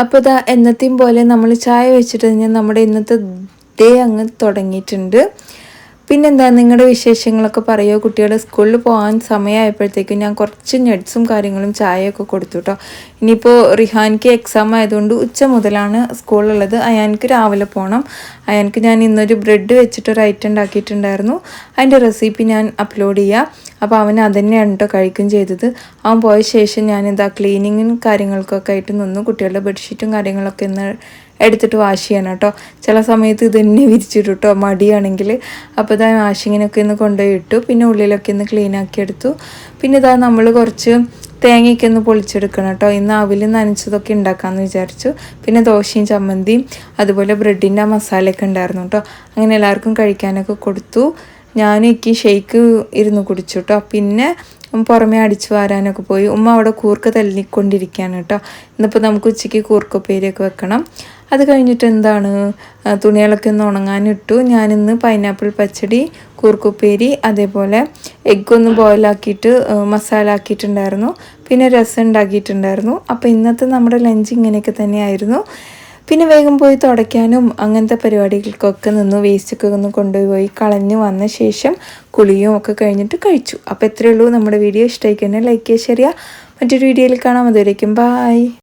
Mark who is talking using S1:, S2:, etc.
S1: അപ്പോൾ ഇതാ എന്നത്തെയും പോലെ നമ്മൾ ചായ വെച്ചിട്ട് കഴിഞ്ഞാൽ നമ്മുടെ ഇന്നത്തെ ഡേ അങ്ങ് തുടങ്ങിയിട്ടുണ്ട്. പിന്നെന്താ നിങ്ങളുടെ വിശേഷങ്ങളൊക്കെ പറയുമോ? കുട്ടികൾ സ്കൂളിൽ പോകാൻ സമയമായപ്പോഴത്തേക്കും ഞാൻ കുറച്ച് നട്ട്സും കാര്യങ്ങളും ചായയൊക്കെ കൊടുത്തു കേട്ടോ. ഇനിയിപ്പോൾ റിഹാൻക്ക് എക്സാം ആയതുകൊണ്ട് ഉച്ച മുതലാണ് സ്കൂളുള്ളത്. അയാൾക്ക് രാവിലെ പോകണം. അയാൾക്ക് ഞാൻ ഇന്നൊരു ബ്രെഡ് വെച്ചിട്ടൊരു ഐറ്റം ഉണ്ടാക്കിയിട്ടുണ്ടായിരുന്നു. അതിൻ്റെ റെസിപ്പി ഞാൻ അപ്ലോഡ് ചെയ്യാം. അപ്പോൾ അവൻ അതുതന്നെയാണ് കേട്ടോ കഴിക്കുകയും ചെയ്തത്. അവൻ പോയ ശേഷം ഞാനിതാ ക്ലീനിങ്ങും കാര്യങ്ങൾക്കൊക്കെ ആയിട്ട് നിന്നു. കുട്ടികളുടെ ബെഡ്ഷീറ്റും കാര്യങ്ങളൊക്കെ ഇന്ന് എടുത്തിട്ട് വാഷ് ചെയ്യണം കേട്ടോ. ചില സമയത്ത് ഇത് തന്നെ വിരിച്ചിട്ടു കേട്ടോ, മടിയാണെങ്കിൽ. അപ്പോൾ ഇതാ വാഷിങ്ങിനൊക്കെ ഒന്ന് കൊണ്ടുപോയി ഇട്ടു. പിന്നെ ഉള്ളിലൊക്കെ ഒന്ന് ക്ലീനാക്കി എടുത്തു. പിന്നെ ഇതാ നമ്മൾ കുറച്ച് തേങ്ങയൊക്കെ ഒന്ന് പൊളിച്ചെടുക്കണം കേട്ടോ. ഇന്ന് അവിൽ നനച്ചതൊക്കെ ഉണ്ടാക്കാമെന്ന് വിചാരിച്ചു. പിന്നെ ദോശയും ചമ്മന്തിയും അതുപോലെ ബ്രെഡിൻ്റെ ആ മസാലയൊക്കെ ഉണ്ടായിരുന്നു കേട്ടോ. അങ്ങനെ എല്ലാവർക്കും കഴിക്കാനൊക്കെ കൊടുത്തു. എനിക്ക് ഷെയ്ക്ക് ഇരുന്ന് കുടിച്ചു കേട്ടോ. പിന്നെ പുറമേ അടിച്ചു വാരാനൊക്കെ പോയി. ഉമ്മ അവിടെ കൂർക്ക തല്ലിക്കൊണ്ടിരിക്കുകയാണ് കേട്ടോ. ഇന്നിപ്പോൾ നമുക്ക് ഉച്ചയ്ക്ക് കൂർക്കപ്പേരിയൊക്കെ വെക്കണം. അത് കഴിഞ്ഞിട്ട് എന്താണ് തുണികളൊക്കെ ഒന്ന് ഉണങ്ങാനിട്ടു. ഞാനിന്ന് പൈനാപ്പിൾ പച്ചടി, കൂർക്കുപ്പേരി, അതേപോലെ എഗ്ഗൊന്ന് ബോയിലാക്കിയിട്ട് മസാല ആക്കിയിട്ടുണ്ടായിരുന്നു. പിന്നെ രസം ഉണ്ടാക്കിയിട്ടുണ്ടായിരുന്നു. അപ്പോൾ ഇന്നത്തെ നമ്മുടെ ലഞ്ച് ഇങ്ങനെയൊക്കെ തന്നെയായിരുന്നു. പിന്നെ വേഗം പോയി തുടയ്ക്കാനും അങ്ങനത്തെ പരിപാടികൾക്കൊക്കെ നിന്ന് വേസ്റ്റൊക്കെ ഒന്ന് കൊണ്ടുപോയി കളഞ്ഞ് വന്ന ശേഷം കുളിയും ഒക്കെ കഴിഞ്ഞിട്ട് കഴിച്ചു. അപ്പോൾ എത്രയേ ഉള്ളൂ. നമ്മുടെ വീഡിയോ ഇഷ്ടമായി കഴിഞ്ഞാൽ ലൈക്ക് ചെയ്യുക, ഷെയർ ചെയ്യുക. മറ്റൊരു വീഡിയോയിൽ കാണാം. അതുവരേക്കും ബായ്.